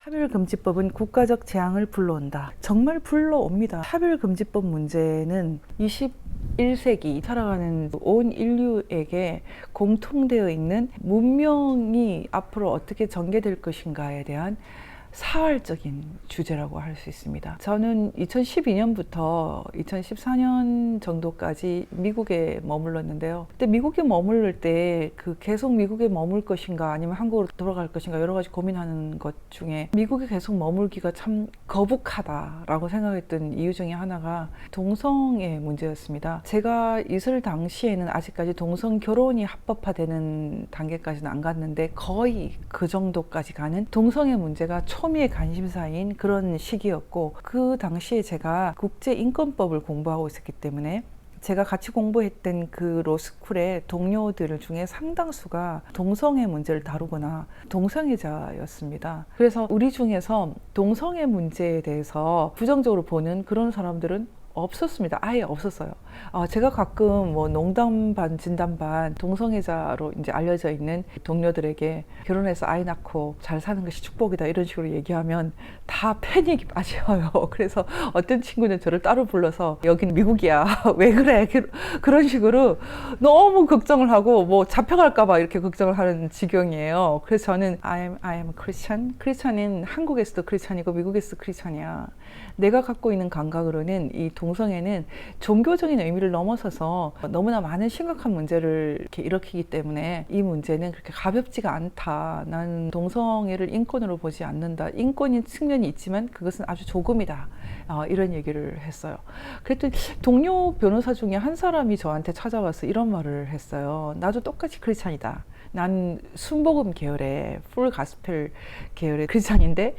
차별금지법은 국가적 재앙을 불러온다. 정말 불러옵니다. 차별금지법 문제는 21세기 살아가는 온 인류에게 공통되어 있는 문명이 앞으로 어떻게 전개될 것인가에 대한 사활적인 주제라고 할 수 있습니다. 저는 2012년부터 2014년 정도까지 미국에 머물렀는데요. 그때 미국에 머물를 때 계속 미국에 머물 것인가 아니면 한국으로 돌아갈 것인가 여러 가지 고민하는 것 중에 미국에 계속 머물기가 참 거북하다라고 생각했던 이유 중에 하나가 동성애 문제였습니다. 제가 있을 당시에는 아직까지 동성 결혼이 합법화되는 단계까지는 안 갔는데 거의 그 정도까지 가는 동성애 문제가 초미의 관심사인 그런 시기였고, 그 당시에 제가 국제인권법을 공부하고 있었기 때문에 제가 같이 공부했던 그 로스쿨의 동료들 중에 상당수가 동성애 문제를 다루거나 동성애자였습니다. 그래서 우리 중에서 동성애 문제에 대해서 부정적으로 보는 그런 사람들은 없었습니다. 아예 없었어요. 제가 가끔 뭐 농담 반 진담 반 동성애자로 이제 알려져 있는 동료들에게 결혼해서 아이 낳고 잘 사는 것이 축복이다 이런 식으로 얘기하면 다 패닉이 빠져요. 그래서 어떤 친구는 저를 따로 불러서 여기는 미국이야 왜 그래 그런 식으로 너무 걱정을 하고 뭐 잡혀갈까 봐 이렇게 걱정을 하는 지경이에요. 그래서 저는 I am Christian. 크리스찬은 한국에서도 크리스찬이고 미국에서도 크리스찬이야. 내가 갖고 있는 감각으로는 이 동성애는 종교적인 의미를 넘어서서 너무나 많은 심각한 문제를 이렇게 일으키기 때문에 이 문제는 그렇게 가볍지가 않다. 나는 동성애를 인권으로 보지 않는다. 인권인 측면이 있지만 그것은 아주 조금이다. 이런 얘기를 했어요. 그랬더니 동료 변호사 중에 한 사람이 저한테 찾아와서 이런 말을 했어요. 나도 똑같이 크리스찬이다. 난 순복음 계열의 풀 가스펠 계열의 크리스찬인데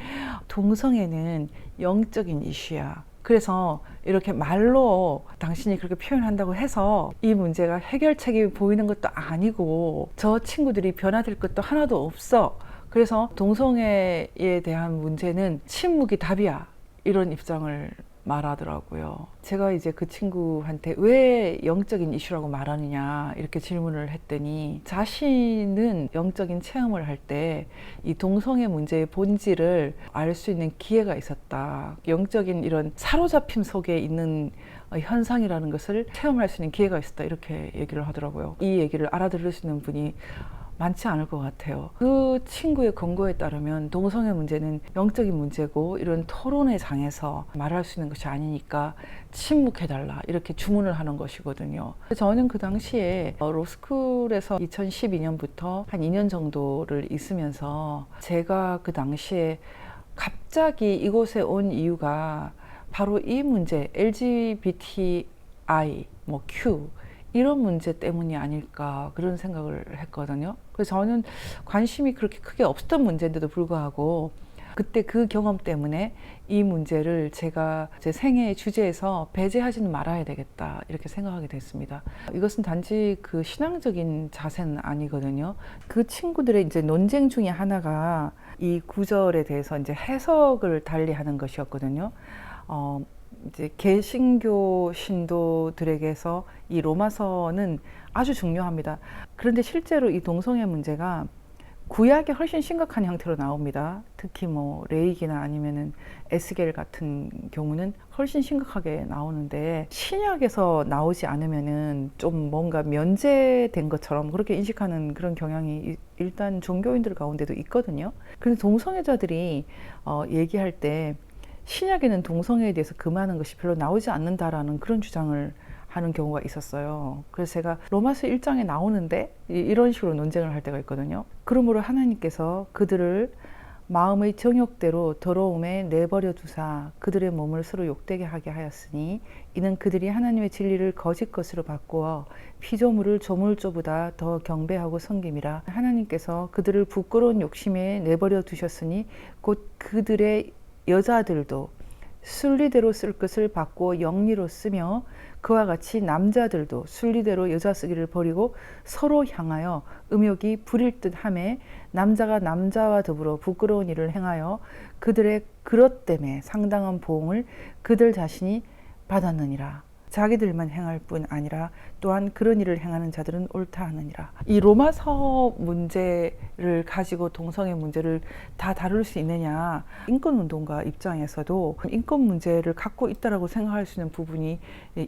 동성애는 영적인 이슈야. 그래서 이렇게 말로 당신이 그렇게 표현한다고 해서 이 문제가 해결책이 보이는 것도 아니고 저 친구들이 변화될 것도 하나도 없어. 그래서 동성애에 대한 문제는 침묵이 답이야. 이런 입장을 말하더라고요. 제가 이제 그 친구한테 왜 영적인 이슈라고 말하느냐 이렇게 질문을 했더니 자신은 영적인 체험을 할 때 이 동성애 문제의 본질을 알 수 있는 기회가 있었다. 영적인 이런 사로잡힘 속에 있는 현상이라는 것을 체험할 수 있는 기회가 있었다. 이렇게 얘기를 하더라고요. 이 얘기를 알아들을 수 있는 분이 많지 않을 것 같아요. 그 친구의 권고에 따르면 동성애 문제는 영적인 문제고 이런 토론의 장에서 말할 수 있는 것이 아니니까 침묵해달라 이렇게 주문을 하는 것이거든요. 저는 그 당시에 로스쿨에서 2012년부터 한 2년 정도를 있으면서 제가 그 당시에 갑자기 이곳에 온 이유가 바로 이 문제 LGBTI, 뭐 Q 이런 문제 때문이 아닐까 그런 생각을 했거든요. 그래서 저는 관심이 그렇게 크게 없었던 문제인데도 불구하고 그때 그 경험 때문에 이 문제를 제가 제 생애의 주제에서 배제하지는 말아야 되겠다 이렇게 생각하게 됐습니다. 이것은 단지 그 신앙적인 자세는 아니거든요. 그 친구들의 이제 논쟁 중에 하나가 이 구절에 대해서 이제 해석을 달리하는 것이었거든요. 이제 개신교 신도들에게서 이 로마서는 아주 중요합니다. 그런데 실제로 이 동성애 문제가 구약에 훨씬 심각한 형태로 나옵니다. 특히 뭐 레이기나 아니면은 에스겔 같은 경우는 훨씬 심각하게 나오는데 신약에서 나오지 않으면은 좀 뭔가 면제된 것처럼 그렇게 인식하는 그런 경향이 일단 종교인들 가운데도 있거든요. 그런데 동성애자들이 얘기할 때 신약에는 동성애에 대해서 금하는 것이 별로 나오지 않는다라는 그런 주장을 하는 경우가 있었어요. 그래서 제가 로마서 1장에 나오는데 이런 식으로 논쟁을 할 때가 있거든요. 그러므로 하나님께서 그들을 마음의 정욕대로 더러움에 내버려 두사 그들의 몸을 서로 욕되게 하게 하였으니 이는 그들이 하나님의 진리를 거짓 것으로 바꾸어 피조물을 조물조보다 더 경배하고 섬김이라. 하나님께서 그들을 부끄러운 욕심에 내버려 두셨으니 곧 그들의 여자들도 순리대로 쓸 것을 바꾸어 영리로 쓰며 그와 같이 남자들도 순리대로 여자 쓰기를 버리고 서로 향하여 음욕이 부릴 듯 하매 남자가 남자와 더불어 부끄러운 일을 행하여 그들의 그릇 때문에 상당한 보응을 그들 자신이 받았느니라. 자기들만 행할 뿐 아니라 또한 그런 일을 행하는 자들은 옳다 하느니라. 이 로마서 문제를 가지고 동성애 문제를 다 다룰 수 있느냐. 인권운동가 입장에서도 인권 문제를 갖고 있다라고 생각할 수 있는 부분이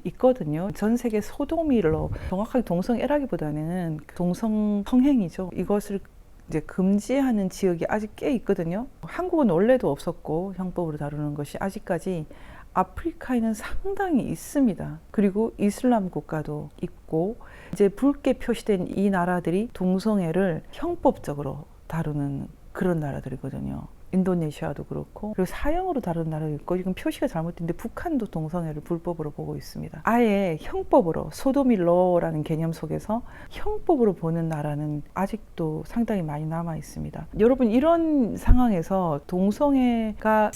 있거든요. 전 세계 소도미로, 정확하게 동성애라기보다는 동성 성행이죠. 이것을 이제 금지하는 지역이 아직 꽤 있거든요. 한국은 원래도 없었고 형법으로 다루는 것이 아직까지 아프리카에는 상당히 있습니다. 그리고 이슬람 국가도 있고 이제 붉게 표시된 이 나라들이 동성애를 형법적으로 다루는 그런 나라들이거든요. 인도네시아도 그렇고, 그리고 사형으로 다루는 나라도 있고, 지금 표시가 잘못된데 북한도 동성애를 불법으로 보고 있습니다. 아예 형법으로, 소도미러라는 개념 속에서 형법으로 보는 나라는 아직도 상당히 많이 남아 있습니다. 여러분, 이런 상황에서 동성애가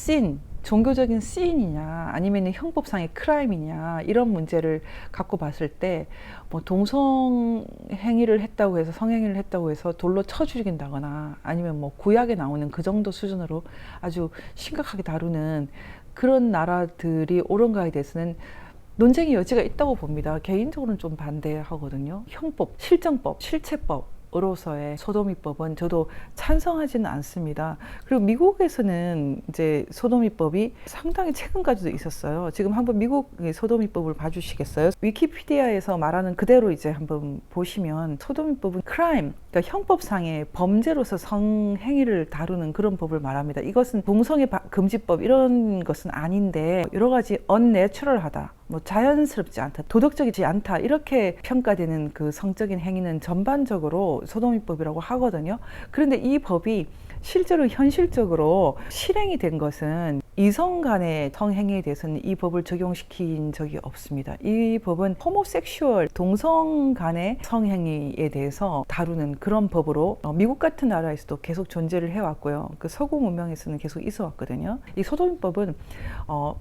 종교적인 씬이냐 아니면 형법상의 크라임이냐 이런 문제를 갖고 봤을 때 뭐 동성행위를 했다고 해서 성행위를 했다고 해서 돌로 쳐 죽인다거나 아니면 뭐 구약에 나오는 그 정도 수준으로 아주 심각하게 다루는 그런 나라들이 옳은가에 대해서는 논쟁의 여지가 있다고 봅니다. 개인적으로는 좀 반대하거든요. 형법, 실정법, 실체법 으로서의 소도미법은 저도 찬성하지는 않습니다. 그리고 미국에서는 이제 소도미법이 상당히 최근까지도 있었어요. 지금 한번 미국 소도미법을 봐주시겠어요? 위키피디아에서 말하는 그대로 이제 한번 보시면 소도미법은 크라임, 그러니까 형법상의 범죄로서 성행위를 다루는 그런 법을 말합니다. 이것은 동성애 금지법 이런 것은 아닌데 여러 가지 언내추럴하다, 뭐 자연스럽지 않다, 도덕적이지 않다 이렇게 평가되는 그 성적인 행위는 전반적으로 소도미법이라고 하거든요. 그런데 이 법이 실제로 현실적으로 실행이 된 것은 이성 간의 성행위에 대해서는 이 법을 적용시킨 적이 없습니다. 이 법은 호모섹슈얼, 동성 간의 성행위에 대해서 다루는 그런 법으로 미국 같은 나라에서도 계속 존재를 해왔고요. 그 서구 문명에서는 계속 있어 왔거든요. 이 소도미법은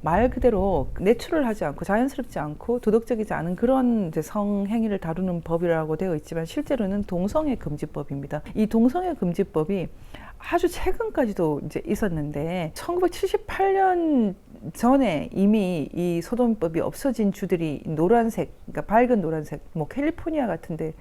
말 그대로 내추럴하지 않고 자연스럽지 않고 도덕적이지 않은 그런 이제 성행위를 다루는 법이라고 되어 있지만 실제로는 동성애 금지법입니다. 이 동성애 금지법이 아주 최근까지도 이제 있었는데 1978년 전에 이미 이 소도미법이 없어진 주들이 노란색, 그러니까 밝은 노란색, 뭐 캘리포니아 같은 데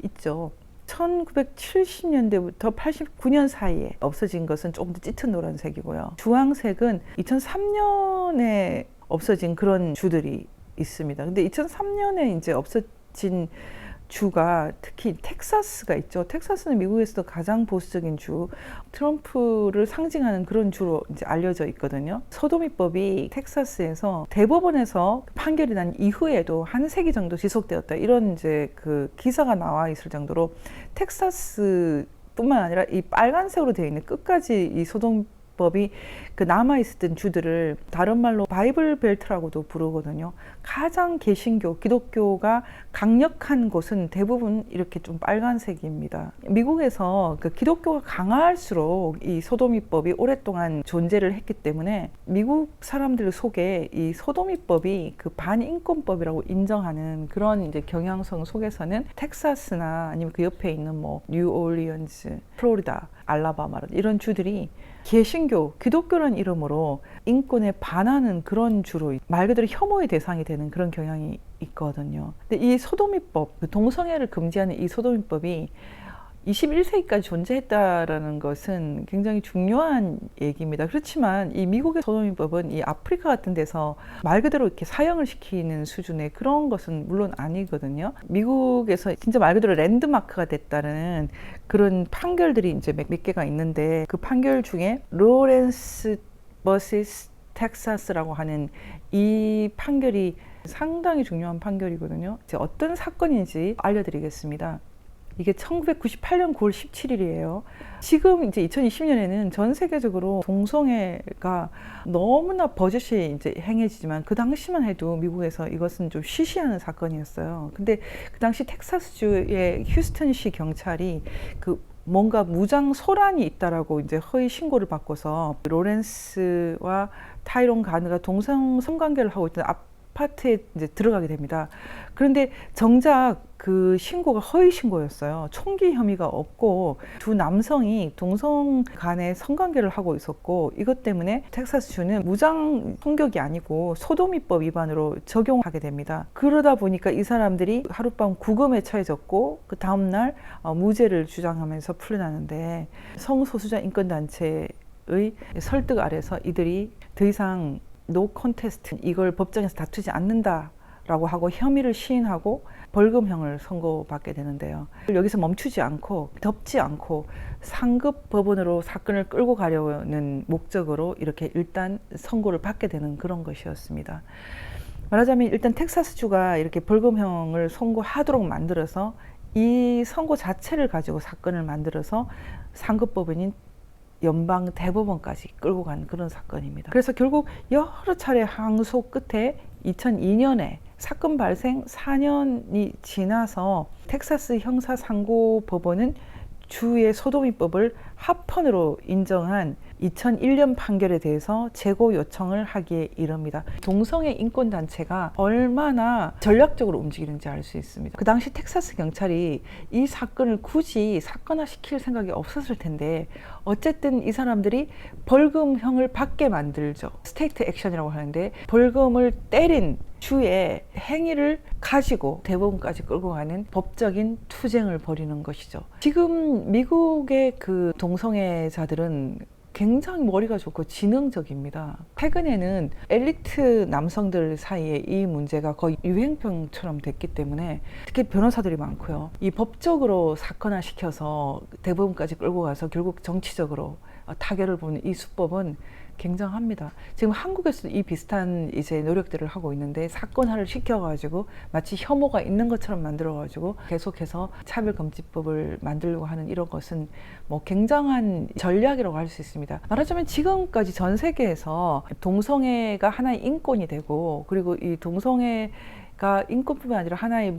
있죠. 1970년대부터 89년 사이에 없어진 것은 조금 더 짙은 노란색이고요. 주황색은 2003년에 없어진 그런 주들이 있습니다. 근데 2003년에 이제 없어진 주가 특히 텍사스가 있죠. 텍사스는 미국에서도 가장 보수적인 주, 트럼프를 상징하는 그런 주로 이제 알려져 있거든요. 소도미법이 텍사스에서 대법원에서 판결이 난 이후에도 한 세기 정도 지속되었다. 이런 이제 그 기사가 나와 있을 정도로 텍사스 뿐만 아니라 이 빨간색으로 되어 있는 끝까지 이 소도미법이 그 남아있었던 주들을 다른 말로 바이블 벨트라고도 부르거든요. 가장 개신교, 기독교가 강력한 곳은 대부분 이렇게 좀 빨간색입니다. 미국에서 그 기독교가 강할수록 이 소도미법이 오랫동안 존재를 했기 때문에 미국 사람들 속에 이 소도미법이 그 반인권법이라고 인정하는 그런 이제 경향성 속에서는 텍사스나 아니면 그 옆에 있는 뭐 뉴올리언스, 플로리다, 알라바마 이런 주들이 개신교, 기독교라는 이름으로 인권에 반하는 그런 주로 말 그대로 혐오의 대상이 되는 그런 경향이 있거든요. 근데 이 소도미법, 동성애를 금지하는 이 소도미법이 21세기까지 존재했다라는 것은 굉장히 중요한 얘기입니다. 그렇지만 이 미국의 소도미법은 이 아프리카 같은 데서 말 그대로 이렇게 사형을 시키는 수준의 그런 것은 물론 아니거든요. 미국에서 진짜 말 그대로 랜드마크가 됐다는 그런 판결들이 이제 몇 개가 있는데 그 판결 중에 로렌스 vs 텍사스라고 하는 이 판결이 상당히 중요한 판결이거든요. 이제 어떤 사건인지 알려드리겠습니다. 이게 1998년 9월 17일이에요. 지금 이제 2020년에는 전 세계적으로 동성애가 너무나 버젓이 이제 행해지지만 그 당시만 해도 미국에서 이것은 좀 시시하는 사건이었어요. 근데 그 당시 텍사스주의 휴스턴시 경찰이 그 뭔가 무장 소란이 있다라고 이제 허위 신고를 받고서 로렌스와 타이론 가느가 동성 성관계를 하고 있던 아파트에 이제 들어가게 됩니다. 그런데 정작 그 신고가 허위 신고였어요. 총기 혐의가 없고 두 남성이 동성 간에 성관계를 하고 있었고, 이것 때문에 텍사스주는 무장 총격이 아니고 소도미법 위반으로 적용하게 됩니다. 그러다 보니까 이 사람들이 하룻밤 구금에 처해졌고, 그 다음날 무죄를 주장하면서 풀려나는데, 성소수자 인권단체의 설득 아래서 이들이 더 이상 노 콘테스트, 이걸 법정에서 다투지 않는다라고 하고 혐의를 시인하고 벌금형을 선고받게 되는데요. 여기서 멈추지 않고 덮지 않고 상급 법원으로 사건을 끌고 가려는 목적으로 이렇게 일단 선고를 받게 되는 그런 것이었습니다. 말하자면 일단 텍사스주가 이렇게 벌금형을 선고하도록 만들어서 이 선고 자체를 가지고 사건을 만들어서 상급 법원인 연방 대법원까지 끌고 간 그런 사건입니다. 그래서 결국 여러 차례 항소 끝에 2002년에 사건 발생 4년이 지나서 텍사스 형사상고법원은 주의 소도미법을 합헌으로 인정한 2001년 판결에 대해서 재고 요청을 하기에 이릅니다. 동성애 인권단체가 얼마나 전략적으로 움직이는지 알 수 있습니다. 그 당시 텍사스 경찰이 이 사건을 굳이 사건화시킬 생각이 없었을 텐데, 어쨌든 이 사람들이 벌금형을 받게 만들죠. 스테이트 액션이라고 하는데, 벌금을 때린 주의 행위를 가지고 대법원까지 끌고 가는 법적인 투쟁을 벌이는 것이죠. 지금 미국의 그 동성애자들은 굉장히 머리가 좋고 지능적입니다. 최근에는 엘리트 남성들 사이에 이 문제가 거의 유행병처럼 됐기 때문에 특히 변호사들이 많고요. 이 법적으로 사건화시켜서 대법원까지 끌고 가서 결국 정치적으로 타결을 보는 이 수법은 굉장합니다. 지금 한국에서도 이 비슷한 이제 노력들을 하고 있는데, 사건화를 시켜가지고 마치 혐오가 있는 것처럼 만들어가지고 계속해서 차별금지법을 만들려고 하는 이런 것은 뭐 굉장한 전략이라고 할 수 있습니다. 말하자면 지금까지 전 세계에서 동성애가 하나의 인권이 되고, 그리고 이 동성애가 인권뿐만 아니라 하나의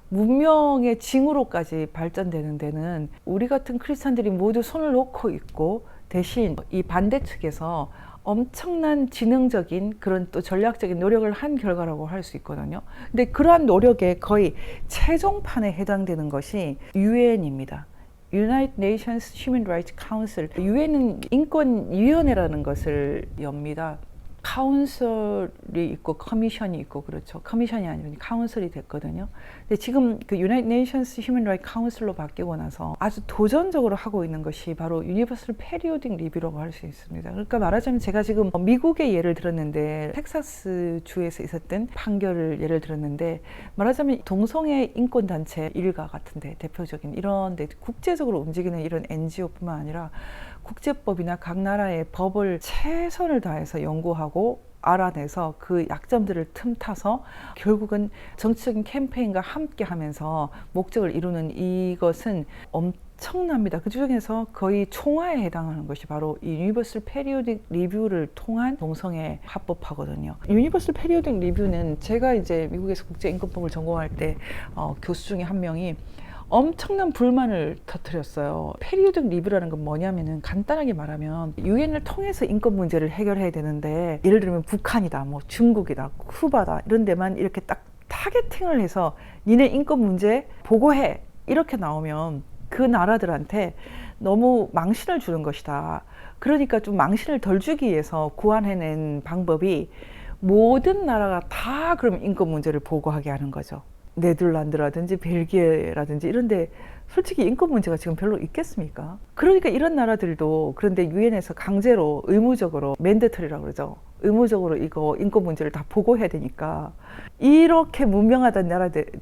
문명의 징후로까지 발전되는 데는 우리 같은 크리스찬들이 모두 손을 놓고 있고, 대신 이 반대측에서 엄청난 지능적인 그런 또 전략적인 노력을 한 결과라고 할 수 있거든요. 근데 그러한 노력의 거의 최종판에 해당되는 것이 유엔입니다. United Nations Human Rights Council. 유엔은 인권위원회라는 것을 엽니다. 카운슬이 있고 커미션이 있고, 그렇죠. 커미션이 아니라 카운슬이 됐거든요. 근데 지금 그 United Nations Human Rights Council로 바뀌고 나서 아주 도전적으로 하고 있는 것이 바로 Universal Periodic Review라고 할 수 있습니다. 그러니까 말하자면 제가 지금 미국의 예를 들었는데, 텍사스 주에서 있었던 판결을 예를 들었는데, 말하자면 동성애 인권단체 일가 같은데 대표적인 이런 데 국제적으로 움직이는 이런 NGO뿐만 아니라 국제법이나 각 나라의 법을 최선을 다해서 연구하고 알아내서 그 약점들을 틈타서 결국은 정치적인 캠페인과 함께 하면서 목적을 이루는 이것은 엄청납니다. 그 중에서 거의 총화에 해당하는 것이 바로 이 유니버설 페리오딕 리뷰를 통한 동성애 합법화거든요. 유니버설 페리오딕 리뷰는 제가 이제 미국에서 국제인권법을 전공할 때 교수 중에 한 명이 엄청난 불만을 터뜨렸어요. 페리오딕 리뷰라는 건 뭐냐면은, 간단하게 말하면 유엔을 통해서 인권 문제를 해결해야 되는데, 예를 들면 북한이다, 뭐 중국이다, 쿠바다 이런 데만 이렇게 딱 타겟팅을 해서 니네 인권 문제 보고해 이렇게 나오면 그 나라들한테 너무 망신을 주는 것이다. 그러니까 좀 망신을 덜 주기 위해서 구안해낸 방법이 모든 나라가 다 그럼 인권 문제를 보고하게 하는 거죠. 네덜란드라든지 벨기에라든지 이런데 솔직히 인권 문제가 지금 별로 있겠습니까? 그러니까 이런 나라들도 그런데 유엔에서 강제로 의무적으로 맨데터리라고 그러죠. 의무적으로 이거 인권 문제를 다 보고해야 되니까, 이렇게 문명하던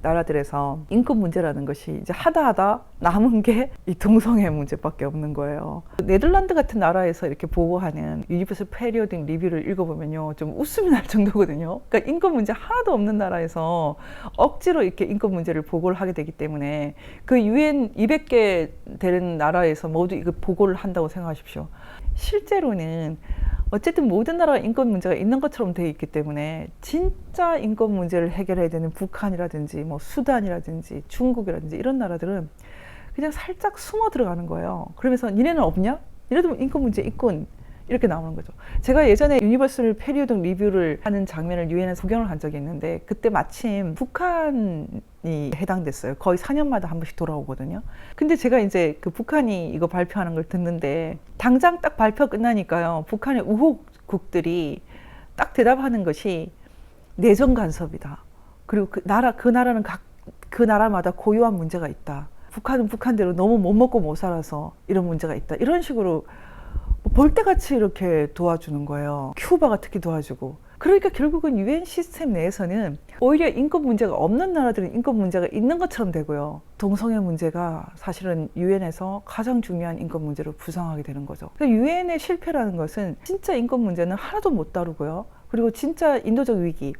나라들에서 인권 문제라는 것이 이제 하다 남은 게 이 동성애 문제밖에 없는 거예요. 네덜란드 같은 나라에서 이렇게 보고하는 유니버설 페리오딕 리뷰를 읽어보면요, 좀 웃음이 날 정도거든요. 그러니까 인권 문제 하나도 없는 나라에서 억지로 이렇게 인권 문제를 보고를 하게 되기 때문에, 그 유엔 200개 되는 나라에서 모두 이거 보고를 한다고 생각하십시오. 실제로는 어쨌든 모든 나라가 인권 문제가 있는 것처럼 되어 있기 때문에, 진짜 인권 문제를 해결해야 되는 북한이라든지 뭐 수단이라든지 중국이라든지 이런 나라들은 그냥 살짝 숨어 들어가는 거예요. 그러면서 니네는 없냐? 니네도 인권 문제 있군. 이렇게 나오는 거죠. 제가 예전에 유니버설 페리오드 리뷰를 하는 장면을 유엔에서 구경을 한 적이 있는데 그때 마침 북한이 해당됐어요. 거의 4년마다 한 번씩 돌아오거든요. 근데 제가 이제 그 북한이 이거 발표하는 걸 듣는데 당장 딱 발표 끝나니까요. 북한의 우호국들이 딱 대답하는 것이 내정 간섭이다. 그리고 그 나라는 그 나라마다 고유한 문제가 있다. 북한은 북한대로 너무 못 먹고 못 살아서 이런 문제가 있다. 이런 식으로 볼때같이 이렇게 도와주는 거예요. 큐바가 특히 도와주고. 그러니까 결국은 유엔 시스템 내에서는 오히려 인권 문제가 없는 나라들은 인권 문제가 있는 것처럼 되고요. 동성애 문제가 사실은 유엔에서 가장 중요한 인권 문제로 부상하게 되는 거죠. 유엔의 실패라는 것은 진짜 인권 문제는 하나도 못 다루고요. 그리고 진짜 인도적 위기.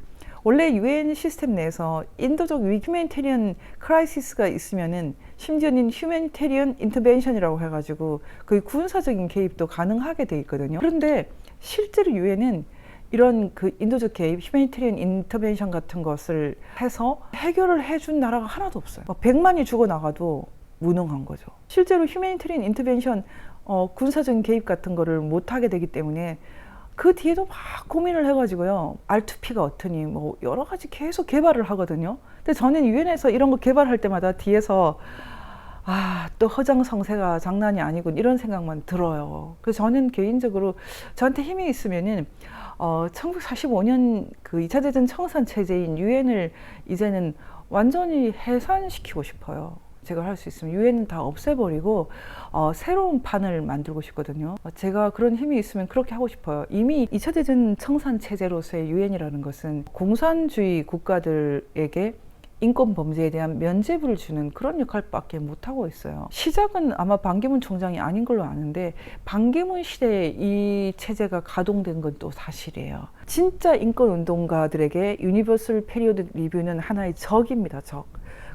원래 유엔 시스템 내에서 인도적 위기, 휴메니테리언 크라이시스가 있으면은 심지어는 휴메니테리언 인터벤션이라고 해가지고 거의 군사적인 개입도 가능하게 돼 있거든요. 그런데 실제로 유엔은 이런 그 인도적 개입, 휴메니테리언 인터벤션 같은 것을 해서 해결을 해준 나라가 하나도 없어요. 100만이 죽어나가도 무능한 거죠. 실제로 휴메니테리언 인터벤션, 군사적인 개입 같은 거를 못하게 되기 때문에 그 뒤에도 막 고민을 해가지고요. R2P가 어떠니 뭐 여러 가지 계속 개발을 하거든요. 근데 저는 유엔에서 이런 거 개발할 때마다 뒤에서 또 허장성세가 장난이 아니군 이런 생각만 들어요. 그래서 저는 개인적으로 저한테 힘이 있으면은 1945년 그 2차 대전 청산 체제인 유엔을 이제는 완전히 해산시키고 싶어요. 제가 할 수 있으면 유엔은 다 없애버리고 새로운 판을 만들고 싶거든요. 제가 그런 힘이 있으면 그렇게 하고 싶어요. 이미 2차 대전 청산 체제로서의 유엔이라는 것은 공산주의 국가들에게 인권 범죄에 대한 면죄부를 주는 그런 역할밖에 못하고 있어요. 시작은 아마 반기문 총장이 아닌 걸로 아는데 반기문 시대에 이 체제가 가동된 건 또 사실이에요. 진짜 인권운동가들에게 유니버설 페리오드 리뷰는 하나의 적입니다. 적.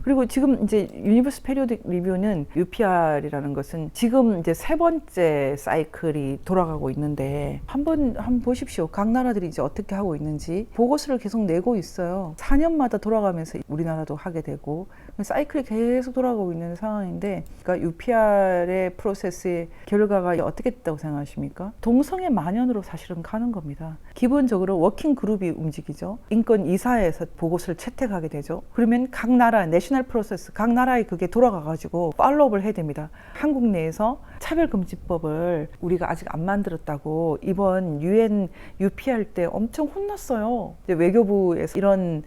그리고 지금 이제 유니버설 페리오딕 리뷰는 UPR이라는 것은 지금 이제 3번째 사이클이 돌아가고 있는데 한번 보십시오. 각 나라들이 이제 어떻게 하고 있는지 보고서를 계속 내고 있어요. 4년마다 돌아가면서 우리나라도 하게 되고 사이클이 계속 돌아가고 있는 상황인데, 그러니까 UPR의 프로세스의 결과가 어떻게 됐다고 생각하십니까? 동성애 만연으로 사실은 가는 겁니다. 기본적으로 워킹 그룹이 움직이죠. 인권 이사회에서 보고서를 채택하게 되죠. 그러면 각 나라 내셔널 프로세스, 각 나라에 그게 돌아가가지고 팔로우업을 해야 됩니다. 한국 내에서 차별금지법을 우리가 아직 안 만들었다고 이번 UN UPR 때 엄청 혼났어요. 이제 외교부에서 이런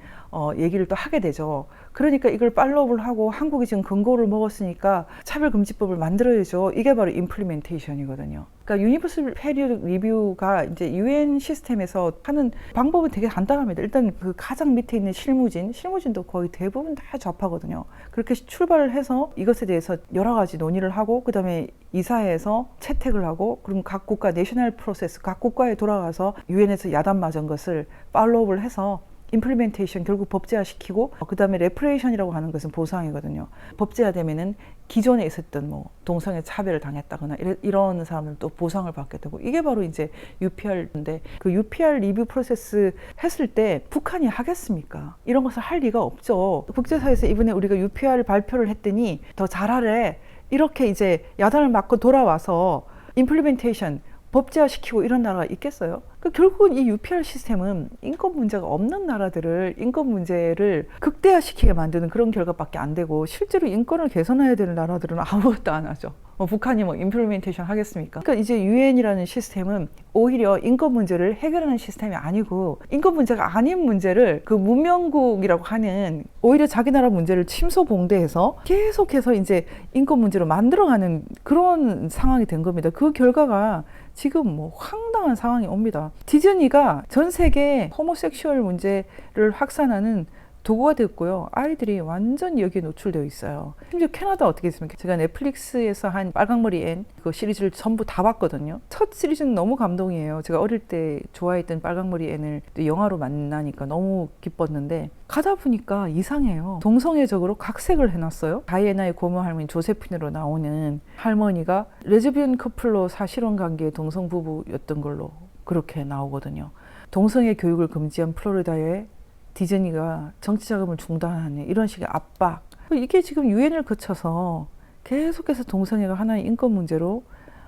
얘기를 또 하게 되죠. 그러니까 이걸 팔로우업을 하고 한국이 지금 근거를 먹었으니까 차별금지법을 만들어야죠. 이게 바로 임플리멘테이션이거든요. 그러니까 유니버설 페리오드 리뷰가 이제 UN 시스템에서 하는 방법은 되게 간단합니다. 일단 그 가장 밑에 있는 실무진도 거의 대부분 다 좌파거든요. 그렇게 출발을 해서 이것에 대해서 여러 가지 논의를 하고 그다음에 이사회에서 채택을 하고 그럼 각 국가 내셔널 프로세스 각 국가에 돌아가서 UN에서 야단 맞은 것을 팔로우업을 해서 임플리멘테이션 결국 법제화시키고 그다음에 레프레이션이라고 하는 것은 보상이거든요. 법제화되면은 기존에 있었던 뭐 동성애 차별을 당했다거나 이런 사람들은 또 보상을 받게 되고 이게 바로 이제 UPR인데 그 UPR 리뷰 프로세스 했을 때 북한이 하겠습니까? 이런 것을 할 리가 없죠. 국제사회에서 이번에 우리가 UPR 발표를 했더니 더 잘하래 이렇게 이제 야단을 맞고 돌아와서 임플리멘테이션 법제화시키고 이런 나라가 있겠어요? 결국은 이 UPR 시스템은 인권 문제가 없는 나라들을 인권 문제를 극대화시키게 만드는 그런 결과밖에 안 되고 실제로 인권을 개선해야 되는 나라들은 아무것도 안 하죠. 북한이 뭐 임플리멘테이션 하겠습니까? 그러니까 이제 유엔이라는 시스템은 오히려 인권 문제를 해결하는 시스템이 아니고 인권 문제가 아닌 문제를 그 문명국이라고 하는 오히려 자기 나라 문제를 침소봉대해서 계속해서 이제 인권 문제로 만들어가는 그런 상황이 된 겁니다. 그 결과가 지금 뭐 황당한 상황이 옵니다. 디즈니가 전 세계 호모섹슈얼 문제를 확산하는 도구가 됐고요. 아이들이 완전 여기에 노출되어 있어요. 심지어 캐나다 어떻게 했습니까? 제가 넷플릭스에서 한 빨강머리 앤 그 시리즈를 전부 다 봤거든요. 첫 시리즈는 너무 감동이에요. 제가 어릴 때 좋아했던 빨강머리 앤을 영화로 만나니까 너무 기뻤는데 가다 보니까 이상해요. 동성애적으로 각색을 해놨어요. 다이애나의 고모 할머니 조세핀으로 나오는 할머니가 레즈비언 커플로 사실혼 관계의 동성 부부였던 걸로 그렇게 나오거든요. 동성애 교육을 금지한 플로리다의 디즈니가 정치 자금을 중단하는 이런 식의 압박. 이게 지금 유엔을 거쳐서 계속해서 동성애가 하나의 인권 문제로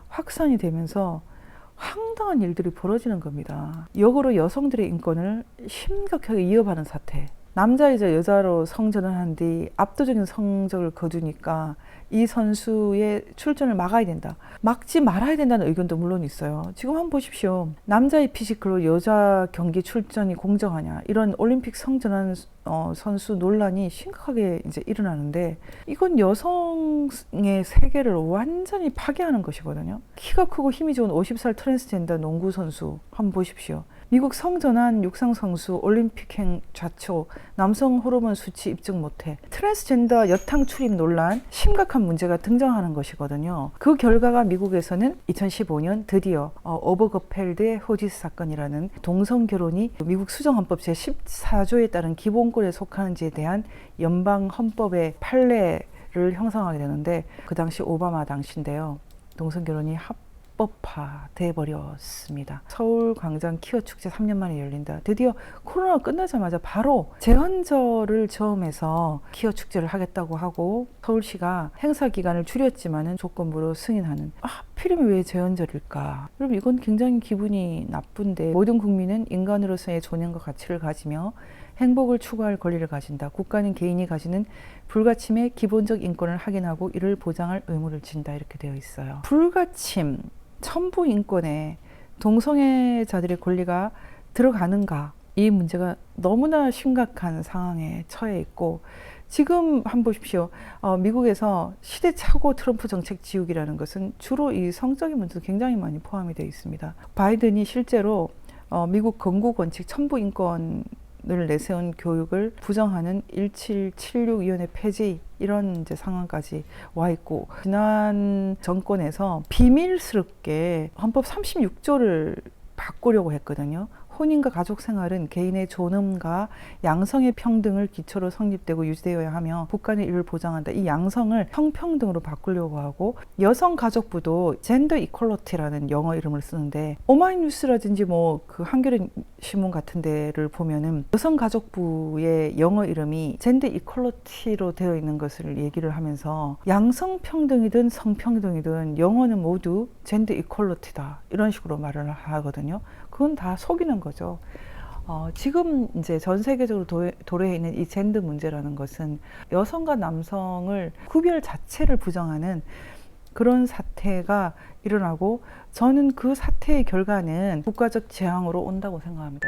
확산이 되면서 황당한 일들이 벌어지는 겁니다. 역으로 여성들의 인권을 심각하게 위협하는 사태. 남자이자 여자로 성전을 한 뒤 압도적인 성적을 거두니까 이 선수의 출전을 막아야 된다. 막지 말아야 된다는 의견도 물론 있어요. 지금 한번 보십시오. 남자의 피지컬로 여자 경기 출전이 공정하냐. 이런 올림픽 성전한 선수 논란이 심각하게 이제 일어나는데 이건 여성의 세계를 완전히 파괴하는 것이거든요. 키가 크고 힘이 좋은 50살 트랜스젠더 농구 선수 한번 보십시오. 미국 성전환 육상 선수 올림픽행 좌초 남성 호르몬 수치 입증 못해 트랜스젠더 여탕 출입 논란 심각한 문제가 등장하는 것이거든요. 그 결과가 미국에서는 2015년 드디어 오버거펠드 호지스 사건이라는 동성 결혼이 미국 수정헌법 제14조에 따른 기본권에 속하는지에 대한 연방 헌법의 판례를 형성하게 되는데 그 당시 오바마 당시인데요. 동성 결혼이 합법화돼 버렸습니다. 서울 광장 키어 축제 3년 만에 열린다. 드디어 코로나가 끝나자마자 바로 재헌절을 저음해서 키어 축제를 하겠다고 하고 서울시가 행사 기간을 줄였지만은 조건부로 승인하는. 하필이면 왜 재헌절일까? 여러분 이건 굉장히 기분이 나쁜데 모든 국민은 인간으로서의 존엄과 가치를 가지며 행복을 추구할 권리를 가진다. 국가는 개인이 가지는 불가침의 기본적 인권을 확인하고 이를 보장할 의무를 진다. 이렇게 되어 있어요. 불가침, 천부 인권에 동성애자들의 권리가 들어가는가? 이 문제가 너무나 심각한 상황에 처해 있고 지금 한번 보십시오. 미국에서 시대착오 트럼프 정책 지우기라는 것은 주로 이 성적인 문제도 굉장히 많이 포함이 되어 있습니다. 바이든이 실제로 미국 건국 원칙 천부 인권 을 내세운 교육을 부정하는 1776위원회 폐지 이런 이제 상황까지 와 있고 지난 정권에서 비밀스럽게 헌법 36조를 바꾸려고 했거든요. 혼인과 가족 생활은 개인의 존엄과 양성의 평등을 기초로 성립되고 유지되어야 하며 국가는 이를 보장한다. 이 양성을 성평등으로 바꾸려고 하고 여성가족부도 젠더 이퀄리티라는 영어 이름을 쓰는데 오마이뉴스라든지 뭐 그 한겨레 신문 같은 데를 보면은 여성가족부의 영어 이름이 젠더 이퀄리티로 되어 있는 것을 얘기를 하면서 양성평등이든 성평등이든 영어는 모두 젠더 이퀄리티다 이런 식으로 말을 하거든요. 그건 다 속이는 거죠. 지금 이제 전 세계적으로 도래해 있는 이 젠더 문제라는 것은 여성과 남성을 구별 자체를 부정하는 그런 사태가 일어나고 저는 그 사태의 결과는 국가적 재앙으로 온다고 생각합니다.